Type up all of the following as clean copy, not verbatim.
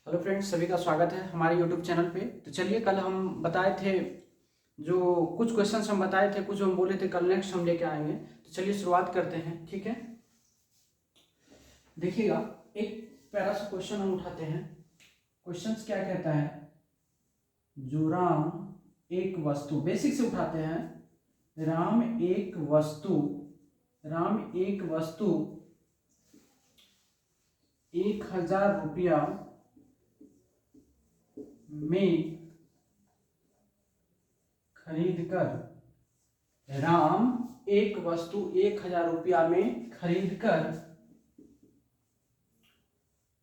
Hello friends, सभी का स्वागत है हमारे यूट्यूब चैनल पे। तो चलिए, कल हम बताए थे जो कुछ क्वेश्चंस हम बताए थे, कुछ हम बोले थे कल नेक्स्ट हम लेके आएंगे। तो चलिए शुरुआत करते हैं, ठीक है। देखिएगा, एक प्यारा सा क्वेश्चन हम उठाते हैं। क्वेश्चंस क्या कहता है, जो राम एक वस्तु, बेसिक से उठाते हैं। राम एक वस्तु 1000 रुपया में खरीद कर राम एक वस्तु 1000 रुपया में खरीद कर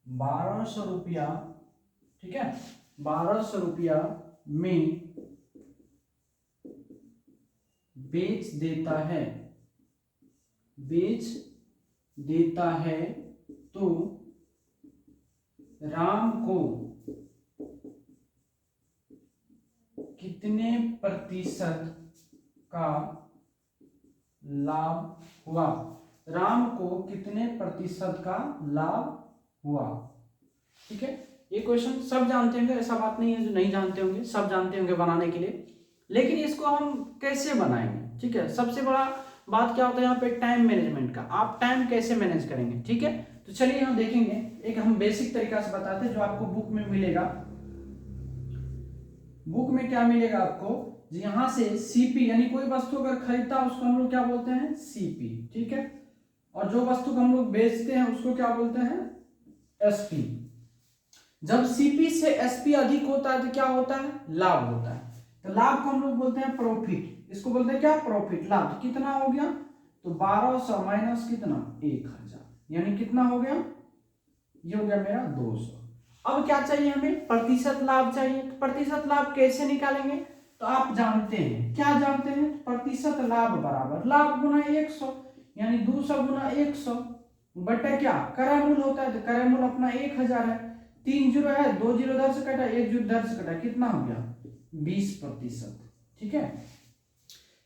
1200 रुपया, ठीक है, 1200 रुपया में बेच देता है तो राम को कितने प्रतिशत का लाभ हुआ? राम को कितने प्रतिशत का लाभ हुआ? ठीक है, ये क्वेश्चन सब जानते होंगे, ऐसा बात नहीं है जो नहीं जानते होंगे, सब जानते होंगे बनाने के लिए। लेकिन इसको हम कैसे बनाएंगे? ठीक है, सबसे बड़ा बात क्या होता है यहाँ पे, टाइम मैनेजमेंट का। आप टाइम कैसे मैनेज करेंगे? ठीक है, तो चलिए हम देखेंगे। एक हम बेसिक तरीका से बताते हैं जो आपको बुक में मिलेगा। बुक में क्या मिलेगा आपको, यहां से सीपी, यानी कोई वस्तु अगर खरीदता है उसको हम लोग क्या बोलते हैं, सीपी, ठीक है। और जो वस्तु को हम लोग बेचते हैं उसको क्या बोलते हैं, एसपी। जब सीपी से एसपी अधिक होता है तो क्या होता है, लाभ होता है। तो लाभ को हम लोग बोलते हैं प्रॉफिट। इसको बोलते हैं क्या, प्रॉफिट, लाभ। तो कितना हो गया, तो 1200 माइनस कितना, 1000, यानी कितना हो गया, ये हो गया मेरा 200। अब क्या चाहिए हमें, प्रतिशत लाभ चाहिए। तो प्रतिशत लाभ कैसे निकालेंगे, तो आप जानते हैं, क्या जानते हैं, प्रतिशत लाभ बराबर लाभ गुना 100, यानी 200 गुना 100 बटे क्या, क्रय मूल होता है। तो क्रय मूल अपना 1000 है, 3 जीरो है, 2 जीरो इधर से कटा, 1 जीरो इधर से कटा, कितना हो गया, 20%। ठीक है,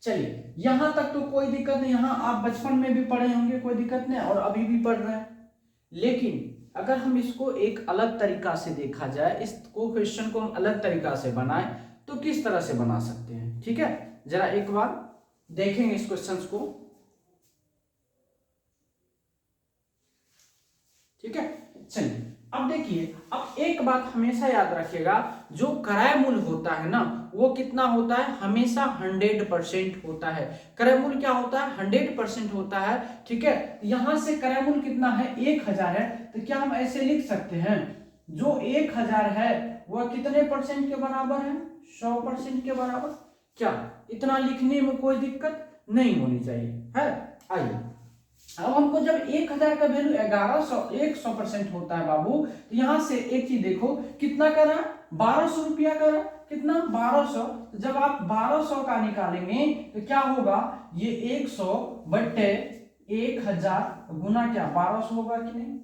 चलिए यहां तक तो कोई दिक्कत नहीं, यहां आप बचपन में भी पढ़े होंगे, कोई दिक्कत नहीं, और अभी भी पढ़ रहे हैं। लेकिन अगर हम इसको एक अलग तरीका से देखा जाए, इसको क्वेश्चन को हम अलग तरीका से बनाएं, तो किस तरह से बना सकते हैं? ठीक है, जरा एक बार देखेंगे इस क्वेश्चन को। ठीक है, चलिए अब देखिए, अब एक बात हमेशा याद रखिएगा, जो क्रय मूल्य होता है ना, वो कितना होता है, हमेशा 100% होता है। क्रय मूल्य क्या होता है, 100% होता है। ठीक है, यहां से क्रय मूल्य कितना है, 1000 है। तो क्या हम ऐसे लिख सकते हैं, जो 1000 है वह कितने परसेंट के बराबर है, 100% के बराबर। क्या इतना लिखने में कोई दिक्कत नहीं होनी चाहिए, है? आइए, अब हमको जब 1000 का वैल्यू 100% होता है बाबू, तो यहां से एक चीज देखो, कितना करा, 1200 रुपया करा, कितना, 1200। तो जब आप 1200 का निकालेंगे तो क्या होगा, ये 100 बट्टे 1000 गुना क्या, 1200 होगा कि नहीं,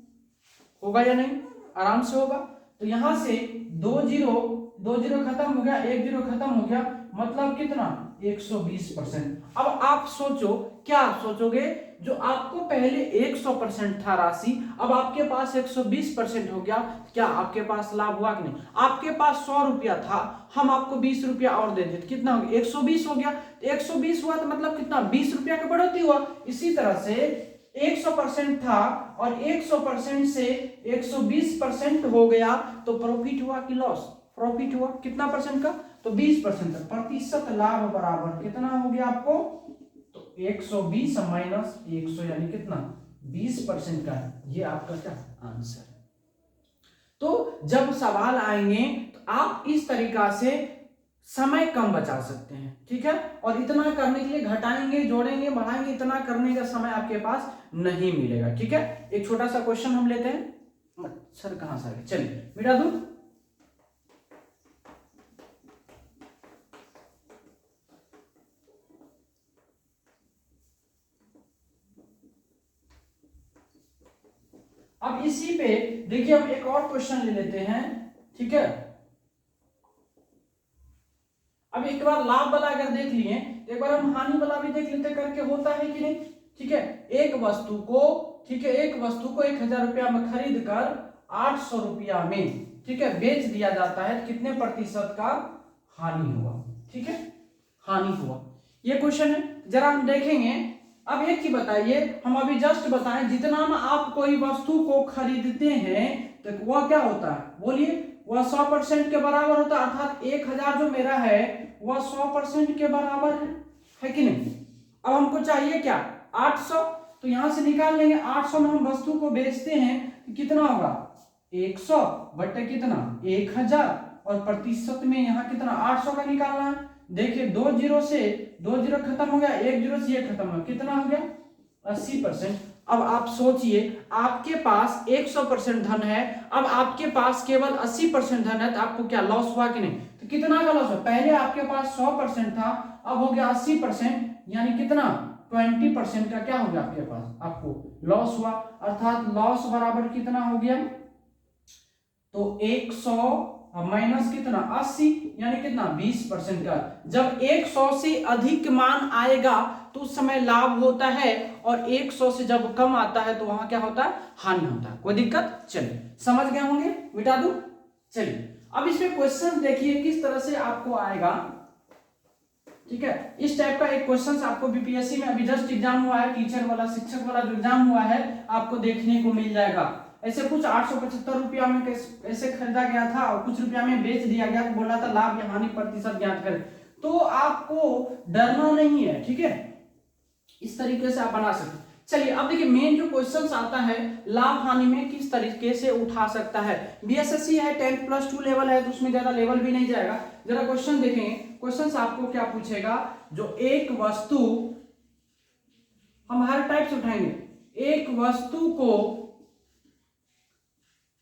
होगा या नहीं, आराम से होगा। तो यहां से 2 जीरो खत्म हो गया, 1 जीरो खत्म हो गया, मतलब कितना, 120%। अब आप सोचो, क्या सोचोगे, जो आपको पहले 100% था राशि, अब आपके पास 120% हो गया, क्या आपके पास लाभ हुआ कि नहीं? आपके पास 100 रुपया था, हम आपको 20 रुपया और दे देते, कितना हो गया, 120 हो गया। 120 हुआ तो मतलब कितना, 20 रुपया का बढ़ोतरी हुआ। इसी तरह से 100% था और 100% से 120% हो गया, तो प्रॉफिट हुआ कि लॉस, प्रॉफिट हुआ, कितना परसेंट का, तो 20%। प्रतिशत लाभ बराबर कितना हो गया आपको, तो 120 माइनस 100, यानी कितना, 20% का। ये आपका क्या आंसर है। तो जब सवाल आएंगे तो आप इस तरीका से समय कम बचा सकते हैं। ठीक है, और इतना करने के लिए घटाएंगे, जोड़ेंगे, बढ़ाएंगे, इतना करने का समय आपके पास नहीं मिलेगा। ठीक है, एक छोटा सा क्वेश्चन हम लेते हैं। मच्छर कहां से आ गए, चलिए मिटा दूं। अब इसी पे देखिए, हम एक और क्वेश्चन ले लेते हैं। ठीक है, अब एक बार लाभ वाला अगर देख लिए, एक बार हम हानि वाला भी देख लेते, करके होता है कि नहीं। ठीक है, एक वस्तु को, ठीक है, एक वस्तु को 1000 रुपया में खरीद कर 800 रुपया में, ठीक है, बेच दिया जाता है, कितने प्रतिशत का हानि हुआ, ठीक है, हानि हुआ। ये क्वेश्चन है, जरा हम देखेंगे। अब एक चीज बताइए, हम अभी जस्ट बताएं, जितना में आप कोई वस्तु को खरीदते हैं तो वह क्या होता है, बोलिए, वह 100% के बराबर होता है, अर्थात 1000 जो मेरा है वह 100% के बराबर है कि नहीं। अब हमको चाहिए क्या, 800, तो यहां से निकाल लेंगे। 800 में हम वस्तु को बेचते हैं तो कितना होगा, 100 बटे कितना, 1000, और प्रतिशत में यहाँ कितना 800 का निकालना है। देखिए 2 जीरो से 2 जीरो खत्म हो गया, 1 जीरो से 1 खत्म हो गया, कितना हो गया, 80%। अब आप सोचिए, आपके पास 100% धन है, अब आपके पास केवल 80% धन है, तो आपको क्या लॉस हुआ कि नहीं, तो कितना का लॉस हुआ, पहले आपके पास 100% था, अब हो गया 80%, यानी कितना 20% का क्या हो गया आपके पास, आपको लॉस हुआ, अर्थात लॉस बराबर कितना हो गया, तो 100 माइनस कितना 80, यानी कितना 20% का। जब 100 से अधिक मान आएगा तो उस समय लाभ होता है, और 100 से जब कम आता है तो वहां क्या होता है, हानि होता है। कोई दिक्कत, चलिए समझ गए होंगे, मिटा दूं। चलिए अब इसमें क्वेश्चन देखिए किस तरह से आपको आएगा, ठीक है, इस टाइप का एक क्वेश्चन आपको बीपीएससी में अभी जस्ट एग्जाम हुआ है, टीचर वाला, शिक्षक वाला जो एग्जाम हुआ है, आपको देखने को मिल जाएगा। ऐसे कुछ 875 रुपया में ऐसे खरीदा गया था और कुछ रुपया में बेच दिया गया, तो बोला था लाभ या हानि प्रतिशत ज्ञात करें। तो आपको डरना नहीं है, ठीक है, इस तरीके से आप बना सकते। चलिए अब देखिए मेन जो क्वेश्चंस आता है लाभ हानि में किस तरीके से उठा सकता है। बीएसएससी है 10+2 लेवल है, तो उसमें ज्यादा लेवल भी नहीं जाएगा। जरा क्वेश्चन देखेंगे, क्वेश्चन आपको क्या पूछेगा, जो एक वस्तु, हम हर टाइप से उठाएंगे, एक वस्तु को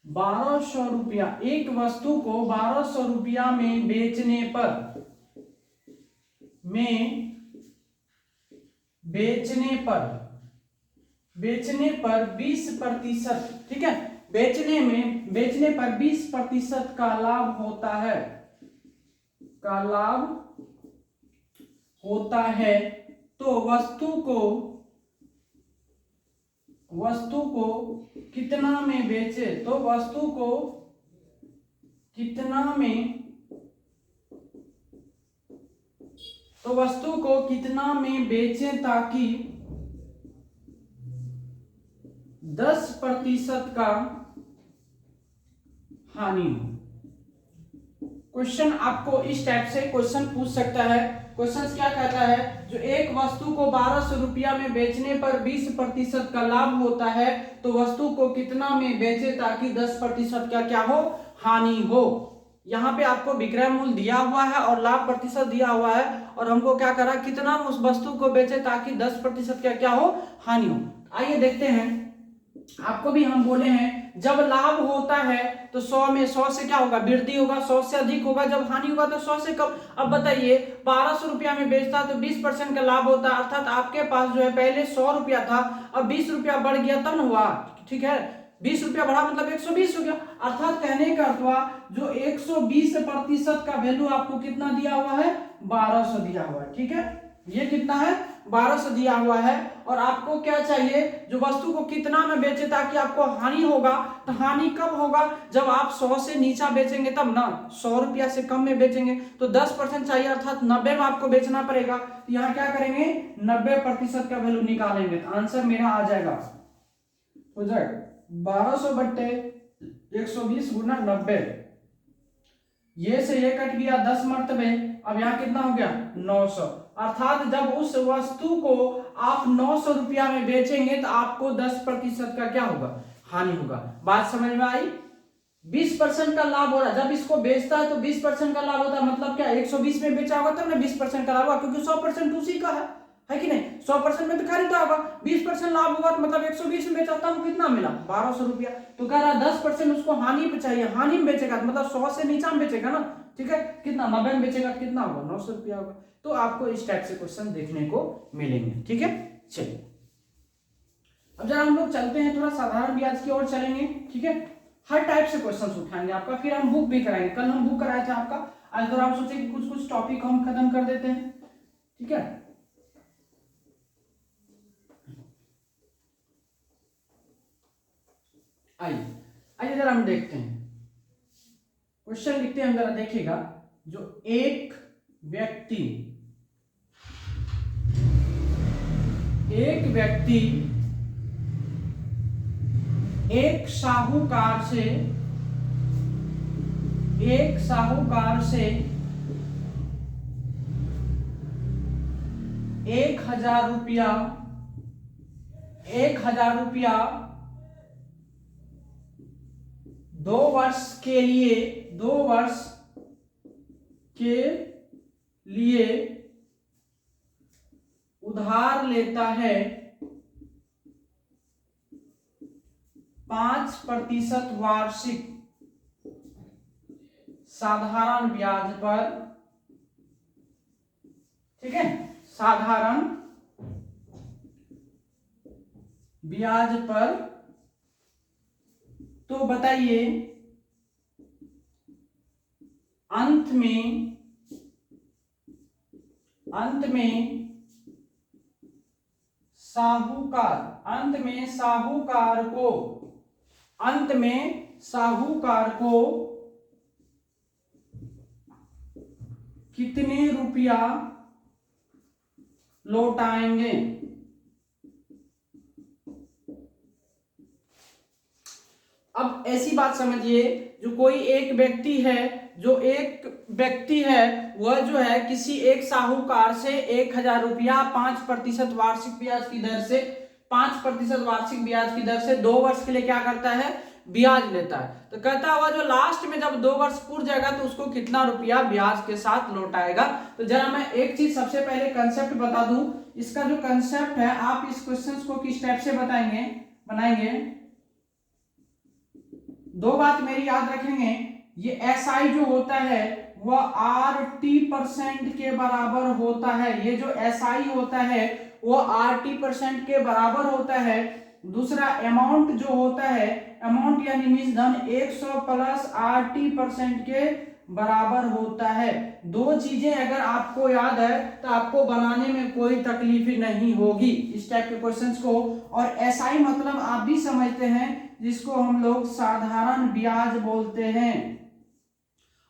1200 रुपया, एक वस्तु को 1200 रुपया में बेचने पर, बेचने पर 20%, ठीक है, बेचने पर 20% का लाभ होता है, तो वस्तु को कितना में बेचे, तो वस्तु को कितना में बेचे ताकि 10% का हानि हो। क्वेश्चन आपको इस टाइप से क्वेश्चन पूछ सकता है। क्वेश्चन क्या कहता है, जो एक वस्तु को 1200 रुपया में बेचने पर 20% का लाभ होता है, तो वस्तु को कितना में बेचे ताकि 10% का क्या हो, हानि हो। यहाँ पे आपको विक्रय मूल्य दिया हुआ है और लाभ प्रतिशत दिया हुआ है, और हमको क्या करा, कितना उस वस्तु को बेचे ताकि 10% का क्या हो, हानि हो। आइए देखते हैं, आपको भी हम बोले हैं जब लाभ होता है तो 100 से क्या होगा, वृद्धि होगा, 100 से अधिक होगा, जब हानि होगा तो 100 से कम। अब बताइए 1200 रुपया में बेचता तो 20% का लाभ होता, अर्थात आपके पास जो है पहले 100 रुपया था, अब 20 रुपया बढ़ गया तब न हुआ, ठीक है, 20 रुपया बढ़ा मतलब 120 हो गया। अर्थात कहने का अर्थ हुआ जो 120% का वैल्यू आपको कितना दिया हुआ है, 1200 दिया हुआ है, ठीक है, ये कितना है, 1200 दिया हुआ है। और आपको क्या चाहिए, जो वस्तु को कितना में बेचे ताकि आपको हानि होगा, तो हानि कब होगा, जब आप 100 से नीचा बेचेंगे तब ना, 100 रुपया से कम में बेचेंगे तो 10% चाहिए, अर्थात 90 में आपको बेचना पड़ेगा। तो यहाँ क्या करेंगे, 90% का वैल्यू निकालेंगे, तो आंसर मेरा आ जाएगा, हो जाएगा 1200 बट्टे 120 गुना 90, ये से ये कट गया 10 मर्तबे, अब यहाँ कितना हो गया 900। अर्थात जब उस वस्तु को आप 900 रुपया में बेचेंगे तो आपको 10% का क्या होगा, हानि होगा। बात समझ में आई। 20% का लाभ हो रहा है, जब इसको बेचता है तो 20% का लाभ होता है, मतलब क्या 120 में बेचा होगा तब ना 20% का लाभ होगा, क्योंकि 100% उसी का है कि नहीं, 100% में तो खरीदा होगा, 20% लाभ होगा तो मतलब 120 में बेचा तब कितना मिला 1200 रुपया। तो कह रहा 10% उसको हानि पे चाहिए, हानि में बेचेगा तो मतलब 100 से नीचा में बेचेगा ना, ठीक है, कितना 90 में बेचेगा कितना होगा 900 रुपया होगा। तो आपको इस टाइप से क्वेश्चन देखने को मिलेंगे, ठीक है। चलिए अब जरा हम लोग चलते हैं, थोड़ा साधारण ब्याज की ओर चलेंगे, ठीक है, हर टाइप से क्वेश्चन उठाएंगे आपका, फिर हम बुक भी कराएंगे। कल हम बुक कराए थे आपका, आज तो आप सोचे कि कुछ कुछ टॉपिक हम खत्म कर देते हैं, ठीक है। आइए आइए जरा हम देखते हैं, क्वेश्चन लिखते हैं, हम जरा देखिएगा। जो एक व्यक्ति एक साहूकार से 1,000 रुपया 2 वर्ष के लिए उधार लेता है 5% वार्षिक साधारण ब्याज पर, ठीक है, साधारण ब्याज पर। तो बताइए अंत में साहूकार को कितने रुपया लौटाएंगे? अब ऐसी बात समझिए, जो कोई एक व्यक्ति है, वह जो है किसी एक साहूकार से 1,000 रुपया 5% वार्षिक ब्याज की दर से 5% वार्षिक ब्याज की दर से 2 वर्ष के लिए क्या करता है? ब्याज लेता है। तो कहता हुआ जो लास्ट में जब 2 वर्ष पूर्ण जाएगा तो उसको कितना रुपया ब्याज के साथ लौटाएगा। तो जरा मैं एक चीज सबसे पहले कंसेप्ट बता दूं। इसका जो कंसेप्ट है, आप इस क्वेश्चन को किस टाइप से बनाएंगे। 2 बात मेरी याद रखेंगे। ये एसआई जो होता है वह RT% के बराबर होता है। ये जो एसआई होता है वो RT% के बराबर होता है। दूसरा अमाउंट जो होता है, अमाउंट यानी मिस धन 100 प्लस RT% के बराबर होता है। 2 चीजें अगर आपको याद है तो आपको बनाने में कोई तकलीफ नहीं होगी इस टाइप के क्वेश्चंस को। और एसआई मतलब आप भी समझते हैं, जिसको हम लोग साधारण ब्याज बोलते हैं।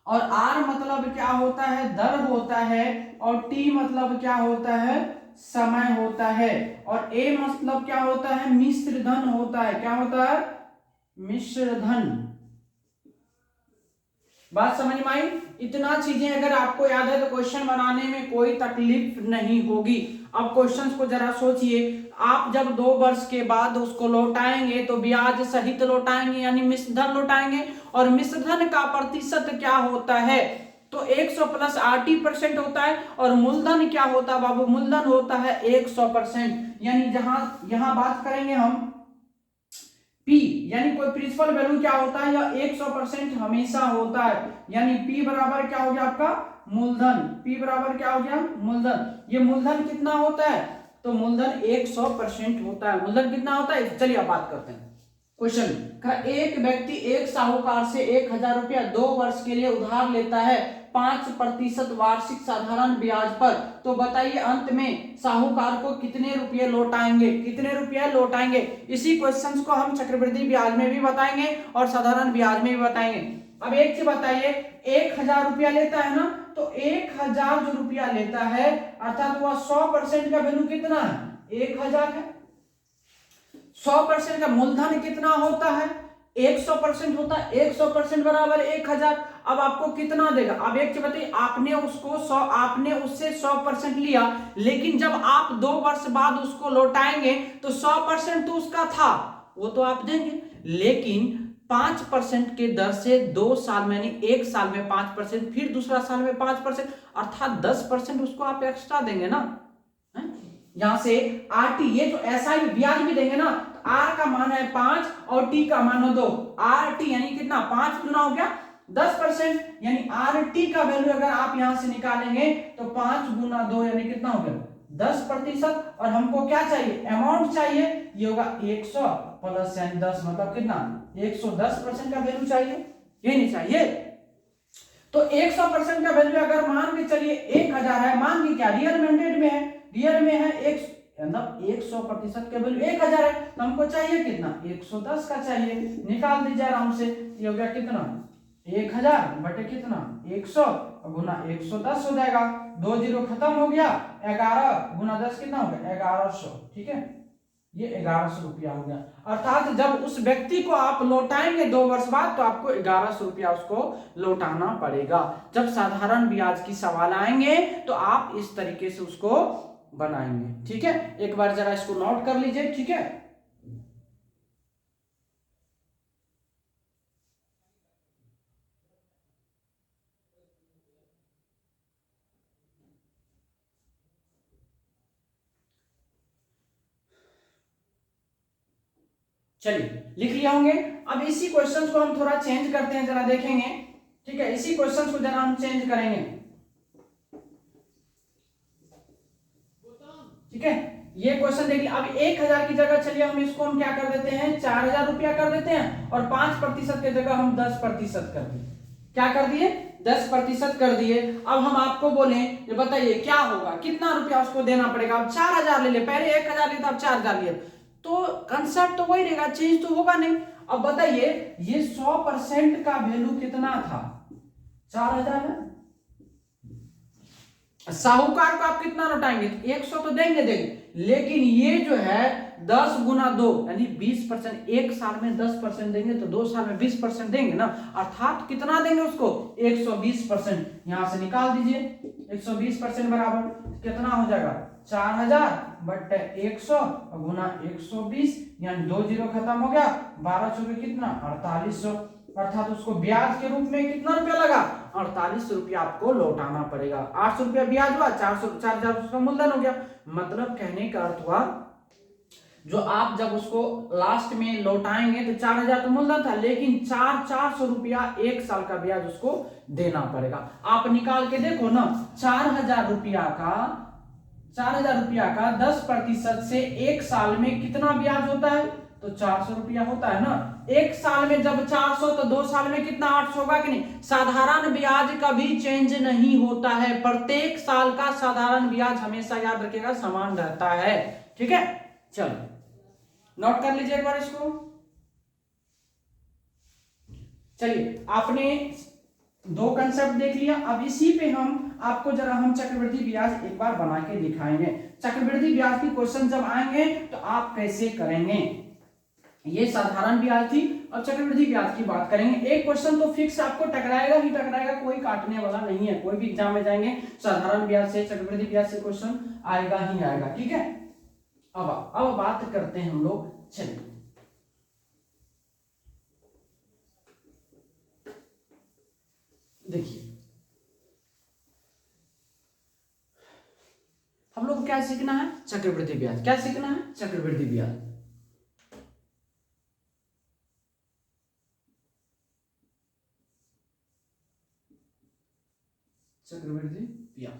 और आर मतलब क्या होता है? दर होता है। और टी मतलब क्या होता है? समय होता है। और ए मतलब क्या होता है? मिश्र धन होता है। क्या होता है? मिश्र धन। बात समझ में आई? इतना चीजें अगर आपको याद है तो क्वेश्चन बनाने में कोई तकलीफ नहीं होगी। अब क्वेश्चंस को जरा सोचिए, आप जब 2 वर्ष के बाद उसको लौटाएंगे तो ब्याज सहित लौटाएंगे यानी मिश्र धन लौटाएंगे। और मिश्र धन का प्रतिशत क्या होता है? तो 100 प्लस RT% होता है। और मूलधन क्या होता है बाबू? मूलधन होता है 100%। यानी यहां बात करेंगे हम P, यानी कोई प्रिंसिपल वैल्यू क्या होता है? यह 100% हमेशा होता है। यानी P बराबर क्या हो गया आपका? मूलधन। P बराबर क्या हो गया? मूलधन। ये मूलधन कितना होता है? तो मूलधन 100% होता है। मूलधन कितना होता है? चलिए अब बात करते हैं। क्वेश्चन, एक व्यक्ति एक साहूकार से 1,000 रुपया 2 वर्ष के लिए उधार लेता है 5% वार्षिक साधारण ब्याज पर। तो बताइए अंत में साहूकार को कितने रुपये लौटाएंगे? कितने रुपये लौटाएंगे? इसी क्वेश्चन को हम चक्रवृद्धि ब्याज में भी बताएंगे और साधारण ब्याज में भी बताएंगे। अब एक चीज बताइए, 1,000 रुपया लेता है ना, तो 1,000 जो रुपया लेता है अर्थात वह 100% का वैल्यू कितना है? 1,000 है। 100% का मूलधन कितना होता है? 100% होता है। 100% बराबर 1,000। अब आपको कितना देगा? अब एक चीज बताइए, आपने उससे 100% लिया, लेकिन जब आप 2 वर्ष बाद उसको लौटाएंगे तो 100% तो उसका था, वो तो आप देंगे। लेकिन 5% के दर से 2 साल में, यानी 1 साल में 5%, फिर दूसरा साल में 5%, अर्थात 10% उसको आप एक्स्ट्रा देंगे ना। यहां से RT, ये जो एसआई ब्याज भी देंगे ना, तो R का मान है 5 और T का मान है 2। RT यानी कितना? 5 गुना हो गया 10%। यानी RT का वैल्यू अगर आप यहां से निकालेंगे तो 5 गुना 2 यानी कितना हो गया? 10%। और हमको क्या चाहिए? अमाउंट चाहिए। ये होगा 100 प्लस यानी 10 मतलब कितना? 110% का वैल्यू चाहिए, ये नहीं चाहिए। तो 100% का वैल्यू अगर मान के चलिए 1,000 है, मान के क्या रियल में 100 में है, रियल में है मतलब 100% का वैल्यू 1000 है, तो हमको चाहिए कितना, 110 का चाहिए। निकाल दीजिए आराम से, ये हो गया कितना, 1000 बटे कितना 100 गुना 110 हो जाएगा। 2 जीरो खत्म हो गया, 11 गुना 10 कितना हो गया, 1100। ठीक है, ये 1100 रुपया हो गया। अर्थात जब उस व्यक्ति को आप लौटाएंगे 2 वर्ष बाद, तो आपको 1100 रुपया उसको लौटाना पड़ेगा। जब साधारण ब्याज की सवाल आएंगे तो आप इस तरीके से उसको बनाएंगे। ठीक है, एक बार जरा इसको नोट कर लीजिए। ठीक है, चलिए लिख लिया होंगे। अब इसी क्वेश्चन को हम थोड़ा चेंज करते हैं, जरा देखेंगे। ठीक है, इसी क्वेश्चन को जरा हम चेंज करेंगे। ठीक है, ये क्वेश्चन देखिए। अब 1000 की जगह चलिए हम इसको हम क्या कर देते हैं, 4000 रुपया कर देते हैं, और 5% की जगह हम 10% कर दिए। क्या कर दिए, 10% कर दिए। अब हम आपको बोले, ये बताइए क्या होगा, कितना रुपया उसको देना पड़ेगा। अब 4000 ले ले, पहले 1000 लिया था, अब 4000 लिया, तो कंसेप्ट तो वही रहेगा, चेंज तो होगा नहीं। अब बताइए, ये 100% का वैल्यू कितना था, 4000 है। साहूकार को आप कितना लौटाएंगे, 100 तो देंगे, लेकिन ये जो है 10 गुना 2 यानी 20%। एक साल में 10% देंगे तो 2 साल में 20% देंगे ना, अर्थात कितना देंगे उसको, 120%। यहां से निकाल दीजिए, 120% बराबर कितना हो जाएगा, 4000 बटे 100 गुना 120, यानी 2 जीरो खत्म हो गया, 1200 कितना 4800। अर्थात उसको ब्याज के रूप में कितना रुपया लगा, 48 रुपया आपको लौटाना पड़ेगा। 800 रुपया ब्याज हुआ, 4000 उसका मूलधन हो गया। मतलब कहने का अर्थ हुआ, जो आप जब उसको लास्ट में लौटाएंगे तो 4000 तो मूलधन था, लेकिन 400 रुपया 1 साल का ब्याज उसको देना पड़ेगा। आप निकाल के देखो ना, 4000 रुपया का 10% से 1 साल में कितना ब्याज होता है, तो 400 रुपया होता है ना। 1 साल में जब 400, तो 2 साल में कितना 800 होगा कि नहीं। साधारण ब्याज कभी चेंज नहीं होता है, प्रत्येक साल का साधारण ब्याज हमेशा याद रखिएगा समान रहता है। ठीक है, चलो नोट कर लीजिए एक बार इसको। चलिए, आपने 2 कंसेप्ट देख लिया। अब इसी पे हम आपको जरा हम चक्रवृद्धि ब्याज एक बार बना के दिखाएंगे। चक्रवृद्धि ब्याज की क्वेश्चन जब आएंगे तो आप कैसे करेंगे। ये साधारण ब्याज थी, अब चक्रवृद्धि ब्याज की बात करेंगे। एक क्वेश्चन तो फिक्स आपको टकराएगा ही टकराएगा, कोई काटने वाला नहीं है। कोई भी एग्जाम में जाएंगे, साधारण ब्याज से चक्रवृद्धि ब्याज से क्वेश्चन आएगा ही आएगा। ठीक है, अब बात करते हैं हम लोग। चलिए, देखिए हम लोग क्या सीखना है, चक्रवृद्धि ब्याज। क्या सीखना है, चक्रवृद्धि ब्याज। चक्रवृद्धि ब्याज,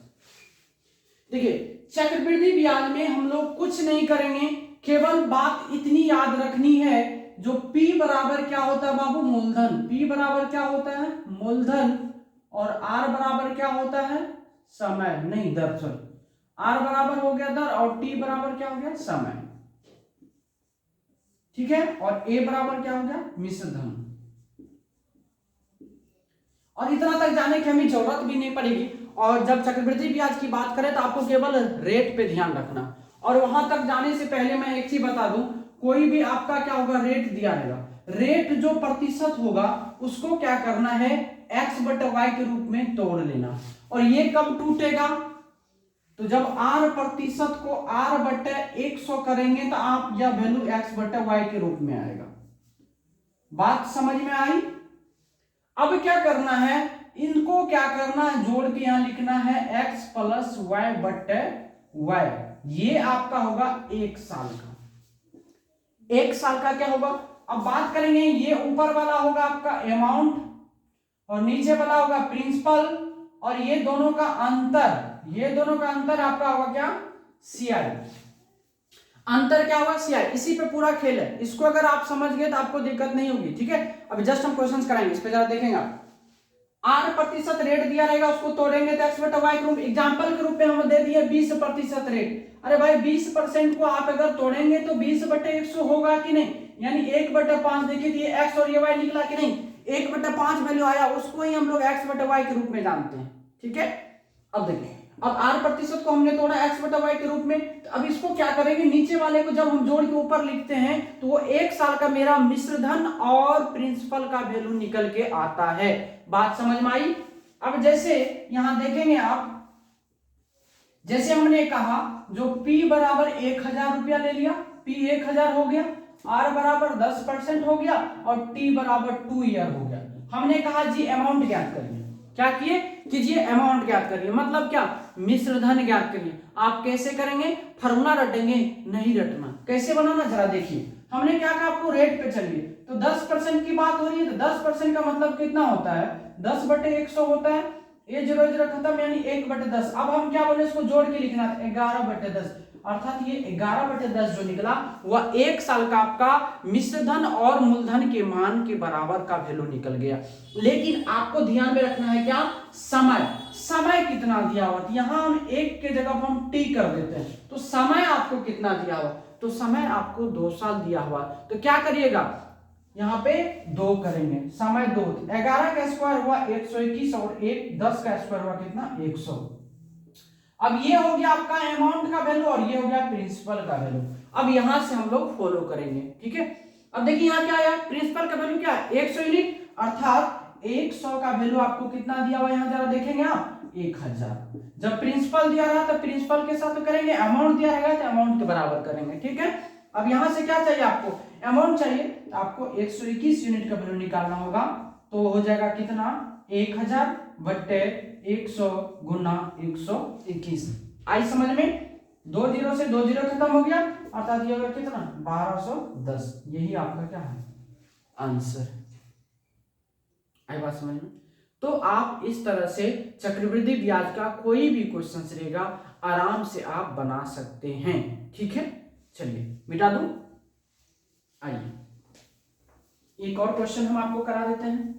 देखिए चक्रवृद्धि ब्याज में हम लोग कुछ नहीं करेंगे, केवल बात इतनी याद रखनी है, जो P बराबर क्या होता है बाबू, मूलधन। P बराबर क्या होता है, मूलधन, और R बराबर क्या होता है, समय, नहीं दर, सॉरी, R बराबर हो गया दर, और T बराबर क्या हो गया, समय। ठीक है, और A बराबर क्या हो गया, मिश्र धन। और इतना तक जाने की हमें जरूरत भी नहीं पड़ेगी। और जब चक्रवृद्धि ब्याज की बात करें तो आपको केवल रेट पे ध्यान रखना। और वहां तक जाने से पहले मैं एक चीज बता दूं, कोई भी आपका क्या होगा, रेट दिया रहेगा, रेट जो प्रतिशत होगा उसको क्या करना है, x बटे y के रूप में तोड़ लेना। और ये कब टूटेगा, तो जब r प्रतिशत को r बटे 100 करेंगे तो आप यह वैल्यू x बटे y के रूप में आएगा। बात समझ में आई। अब क्या करना है, इनको क्या करना है, जोड़ के यहां लिखना है x प्लस वाई बटे y। ये आपका होगा 1 साल का। 1 साल का क्या होगा, अब बात करेंगे, ये ऊपर वाला होगा आपका अमाउंट, और नीचे वाला होगा प्रिंसिपल, और ये दोनों का अंतर आपका होगा क्या, सीआई। अंतर क्या होगा, सीआई। इसी पे पूरा खेल है, इसको अगर आप समझ गए तो आपको दिक्कत नहीं होगी। ठीक है, अभी जस्ट हम क्वेश्चंस कराएंगे, इस पे जरा देखेंगे आप। आर प्रतिशत रेट दिया रहेगा, उसको तोड़ेंगे तो एक्स बटा वाई के रूप। एग्जाम्पल के रूप में हम दे दिए 20% रेट। अरे भाई 20% को आप अगर तोड़ेंगे तो 20/100 होगा कि नहीं, यानी 1/5। देखिए ये एक्स और ये वाई निकला कि नहीं, 1/5 वैल्यू आया, उसको ही हम लोग एक्स बटा वाई के रूप में जानते हैं। ठीक है, अब देखिए, अब आर प्रतिशत को हमने तोड़ा एक्स बटा वाई के रूप में, तो अब इसको क्या करेंगे, नीचे वाले को जब हम जोड़ के ऊपर लिखते हैं तो वो 1 साल का मेरा मिश्र धन और प्रिंसिपल का वैल्यू निकल के आता है। बात समझ में आई। अब जैसे यहां देखेंगे आप, जैसे हमने कहा जो P बराबर 1000 रुपया ले लिया, P 1000 हो गया, R बराबर 10% हो गया और T बराबर 2 ईयर हो गया। हमने कहा जी अमाउंट ज्ञात करिए। क्या किए, कीजिए अमाउंट ज्ञात करिए, मतलब क्या, मिश्र धन ज्ञात करिए। आप कैसे करेंगे, फॉर्मूला रटेंगे, नहीं रटना, कैसे बनाना जरा देखिए। हमने क्या कहा, आपको रेट पे चलिए, तो 10% की बात हो रही है, तो 10% का मतलब कितना होता है, 10/100 होता है, ये 0 0 खत्म, यानी 1/10। अब हम क्या बोले, इसको जोड़ के लिखना था 11/10, अर्थात ये 11/10 जो निकला वह 1 साल का आपका मिश्र धन और मूलधन के मान के बराबर का वैल्यू निकल गया। लेकिन आपको ध्यान में रखना है क्या, समय, समय कितना दिया हुआ, यहां हम 1 के जगह हम टी कर देते हैं, तो समय आपको कितना दिया हुआ, तो समय आपको 2 साल दिया हुआ, तो क्या करिएगा, यहाँ पे 2 करेंगे, समय 2, 11 का स्क्वायर हुआ 121 और 10 का स्क्वायर हुआ कितना, 100। अब ये हो गया आपका अमाउंट का वैल्यू और ये हो गया प्रिंसिपल का वैल्यू। अब यहां से हम लोग फॉलो करेंगे। ठीक है, अब देखिए यहाँ क्या आया, प्रिंसिपल का वैल्यू क्या है, 100 यूनिट, अर्थात 100 का वैल्यू आपको कितना दिया हुआ, यहाँ जरा देखेंगे आप 1000। जब प्रिंसिपल दिया रहा तो प्रिंसिपल के साथ करेंगे, अमाउंट दिया रहेगा तो अमाउंट के बराबर करेंगे। ठीक है, अब यहां से क्या चाहिए आपको, अमाउंट चाहिए, तो आपको 121 यूनिट का वैल्यू निकालना होगा, तो हो जाएगा कितना, 1000 बट्टे 100 गुना 121। आई समझ में, 2 0 से 2 0 खत्म हो गया, अर्थात ये होगा कितना, 1210। यही आपका क्या है, आंसर। आई बात समझ में। तो आप इस तरह से चक्रवृद्धि ब्याज का कोई भी क्वेश्चन रहेगा आराम से आप बना सकते हैं। ठीक है, चलिए मिटा दूं, आइए एक और क्वेश्चन हम आपको करा देते हैं।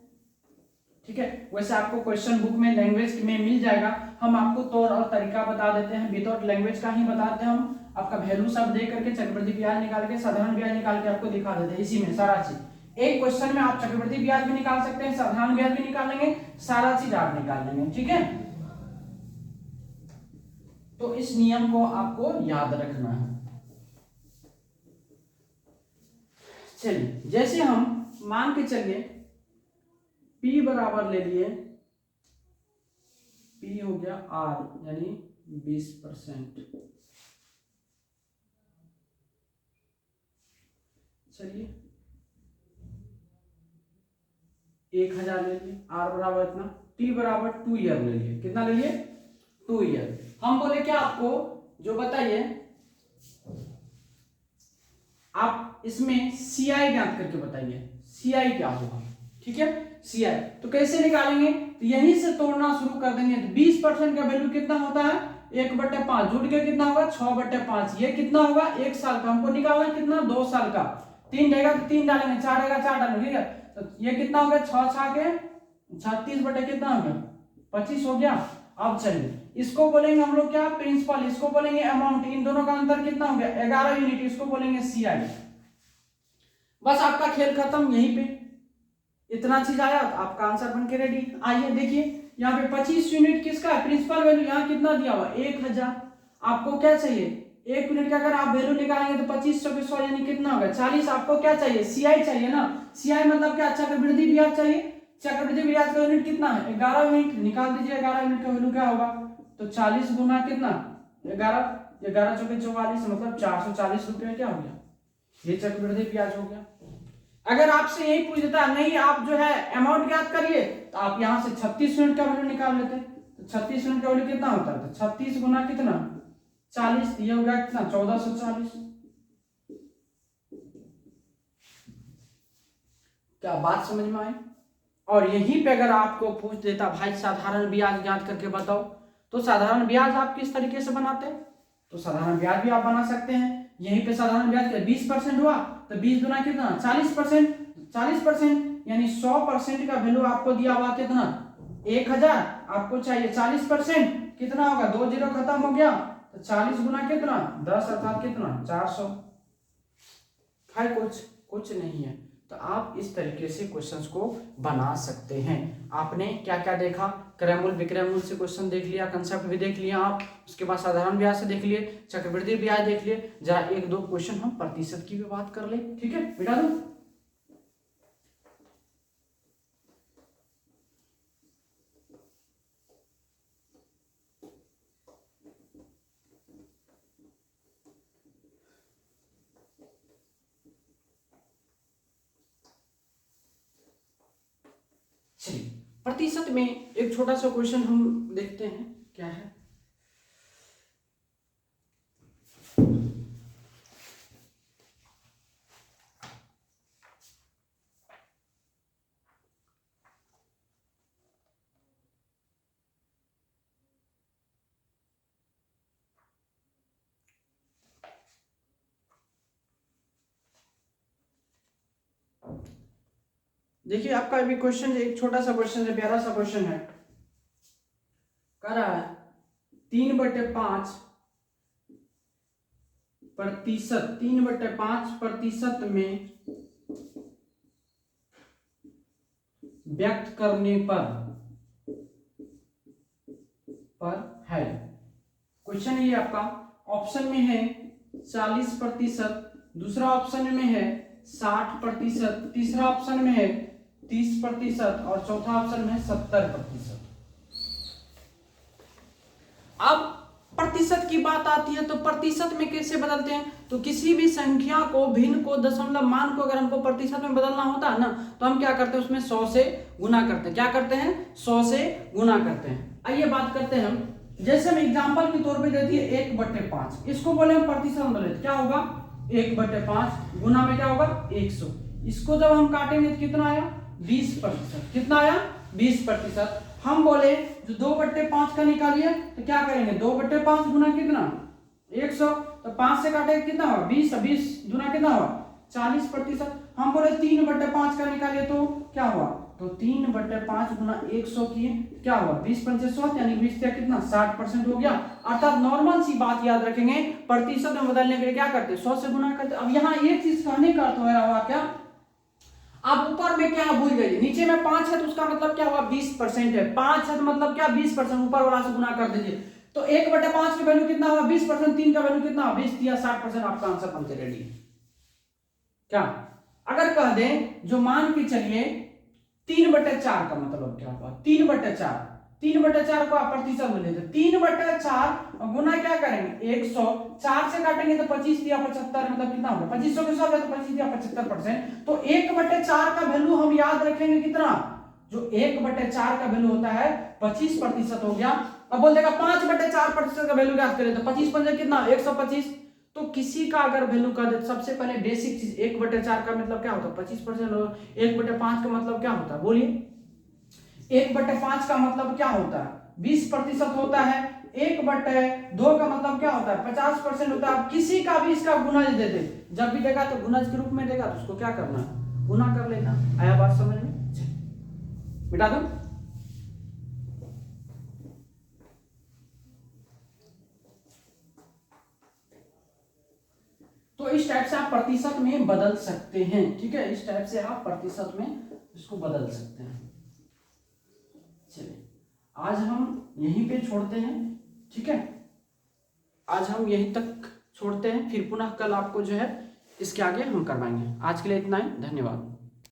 ठीक है, वैसे आपको क्वेश्चन बुक में लैंग्वेज में मिल जाएगा, हम आपको तौर और तरीका बता देते हैं, विदाउट लैंग्वेज का ही बताते हैं हम। आपका वैल्यू सब दे करके चक्रवृद्धि ब्याज निकाल के, साधारण ब्याज निकाल के आपको दिखा देते हैं, इसी में सारा चीज। एक क्वेश्चन में आप चक्रवृद्धि ब्याज भी निकाल सकते हैं, साधारण ब्याज भी निकाल लेंगे, सारा चीज आप निकाल लेंगे। ठीक है, तो इस नियम को आपको याद रखना है। चलिए, जैसे हम मान के चलिए P बराबर ले लिए, P हो गया R यानी 20%। चलिए 1000 ले लिए, R बराबर इतना, T बराबर 2 ईयर ले लिए, कितना ले लिए, 2 ईयर। हम बोले क्या आपको, जो बताइए आप इसमें CI ज्ञात करके बताइए, CI क्या होगा। ठीक है, CI तो कैसे निकालेंगे, तो यहीं से तोड़ना शुरू कर देंगे। तो 20% का वैल्यू कितना होता है, 1/5, जुड़ के कितना होगा, 6/5। ये कितना होगा, 1 साल का, हमको निकालना कितना, 2 साल का। 3 रहेगा तो 3 डालेंगे, 4 रहेगा 4 डालेंगे। ठीक है, तो ये कितना हो गया, 6 6 के 36 बटे कितना हो गया, 25 हो गया। अब चलिए इसको बोलेंगे हम लोग क्या, प्रिंसिपल, इसको बोलेंगे अमाउंट, इन दोनों का अंतर कितना हो गया, 11 यूनिट, इसको बोलेंगे CI। बस आपका खेल खत्म, यहीं पे इतना चीज आया तो आपका आंसर बन के रेडी। आइए देखिए, यहाँ पे 25 यूनिट किसका है, प्रिंसिपल वैल्यू, यहाँ कितना दिया हुआ, 1000। आपको क्या चाहिए, 1 यूनिट का अगर आप वैल्यू निकालेंगे तो 2500 पे 100 यानी कितना होगा, 40। आपको क्या चाहिए, CI चाहिए ना, CI मतलब क्या, चक्रवृद्धि ब्याज चाहिए। चक्रवृद्धि ब्याज का यूनिट कितना है, 11 यूनिट, निकाल दीजिए 11 यूनिट का वैल्यू क्या होगा, तो 40 गुना कितना, 11, 11 चौके 44, मतलब 440 रुपया क्या हो गया, ये चक्रवृद्धि ब्याज हो गया। अगर आपसे यही पूछ देता नहीं आप जो है अमाउंट ज्ञात करिए, तो आप यहां से 36 यूनिट का वैल्यू निकाल लेते, तो 36 यूनिट का वैल्यू कितना होता है, तो 36 गुना कितना, 40, ये हो गया कितना, 1440। क्या बात समझ में आई। और यहीं पे अगर आपको पूछ देता भाई साधारण ब्याज ज्ञात करके बताओ, तो साधारण ब्याज आप किस तरीके से बनाते हैं, तो साधारण ब्याज भी आप बना सकते हैं। यहीं पे साधारण ब्याज 20% हुआ, तो 20 गुना कितना, 40%, 40% यानी 100% का वैल्यू आपको दिया हुआ कितना, 1000, आपको चाहिए 40%, कितना होगा, 2 जीरो खत्म हो गया, तो 40 गुना कितना 10 अर्थात कितना 400 है, कुछ नहीं है। तो आप इस तरीके से क्वेश्चंस को बना सकते हैं। आपने क्या क्या देखा, क्रय मूल विक्रय मूल से क्वेश्चन देख लिया, कंसेप्ट भी देख लिया आप, उसके बाद साधारण ब्याज से देख लिए, चक्रवृद्धि ब्याज देख लिए, जरा एक दो क्वेश्चन हम प्रतिशत की भी बात कर ले, ठीक है बेटा दो। चलिए प्रतिशत में एक छोटा सा क्वेश्चन हम देखते हैं क्या है। देखिए आपका अभी क्वेश्चन एक छोटा सा क्वेश्चन है, प्यारा सा क्वेश्चन है, कह रहा है 3/5 प्रतिशत, 3/5 प्रतिशत में व्यक्त करने पर है। क्वेश्चन ये आपका ऑप्शन में है 40%, दूसरा ऑप्शन में है 60%, तीसरा ऑप्शन में है 30% और चौथा ऑप्शन में है 70%। अब प्रतिशत की बात आती है तो प्रतिशत में कैसे बदलते हैं, तो किसी भी संख्या को, भिन्न को, दशमलव मान को अगर हमको प्रतिशत में बदलना होता है ना, तो हम क्या करते हैं, उसमें 100 से गुना करते हैं। क्या करते हैं, 100 से गुना करते हैं। आइए बात करते हैं हम, जैसे हम एग्जांपल के तौर पे देती है 1/5, इसको बोले हम प्रतिशत में बदले, क्या होगा 1/5 गुना में क्या होगा 100, इसको जब हम काटेंगे तो कितना आया 20%, कितना आया 20%। हम बोले जो 2/5 का निकालिए तो क्या करेंगे, 2/5 गुना कितना 100, तो 5 से काटेंगे कितना होगा 20, 20 गुना कितना होगा 40%। हम बोले 3/5 का निकालिए तो क्या हुआ, तो 3/5 गुना 100 किए क्या हुआ 20 × 100 यानी 20 या कितना 60% हो गया। अर्थात नॉर्मल सी बात याद रखेंगे, प्रतिशत में बदलने के लिए क्या करते 100 से गुना करते। अब यहाँ एक चीज कहने का अर्थ हो रहा हुआ क्या, आप ऊपर में क्या भूल गए, नीचे में 5 है तो उसका मतलब क्या हुआ 20% है, 5 है तो मतलब क्या 20%, ऊपर वाला से गुना कर दीजिए। तो 1/5 का वैल्यू कितना हुआ 20%, 3 का वैल्यू कितना 20 या 60%, आपका आंसर बनते रेडी। क्या अगर कह दें जो मान के चलिए 3/4 का मतलब क्या हुआ 3/4, 3/4 को आप प्रतिशत में लेते 3/4 गुना क्या करेंगे 100, 4 से काटेंगे तो 25 या 75, मतलब कितना होगा 2500 के 100 है तो 25 या 75%। तो 1/4 का वैल्यू हम याद रखेंगे कितना, जो 1/4 का वैल्यू होता है 25% हो गया। अब बोल देगा 5/4% का वैल्यू याद करें तो 25 पंजे कितना 125। तो किसी का अगर वैल्यू कर दे, सबसे पहले बेसिक चीज 1/4 का मतलब क्या होता है 25%, और 1/5 का मतलब क्या होता है बोलिए, 1/5 का मतलब क्या होता है 20% होता है, 1/2 का मतलब क्या होता है 50% होता है। किसी का भी इसका गुणज दे दे, जब भी देगा तो गुणज के रूप में देगा, तो उसको क्या करना है गुना कर लेना। आया बात समझ में, मिटा दो। तो इस टाइप से आप प्रतिशत में बदल सकते हैं, ठीक है, इस टाइप से आप प्रतिशत में इसको बदल सकते हैं। चलिए आज हम यहीं पे छोड़ते हैं, ठीक है, आज हम यहीं तक छोड़ते हैं, फिर पुनः कल आपको जो है इसके आगे हम करवाएंगे। आज के लिए इतना ही, धन्यवाद।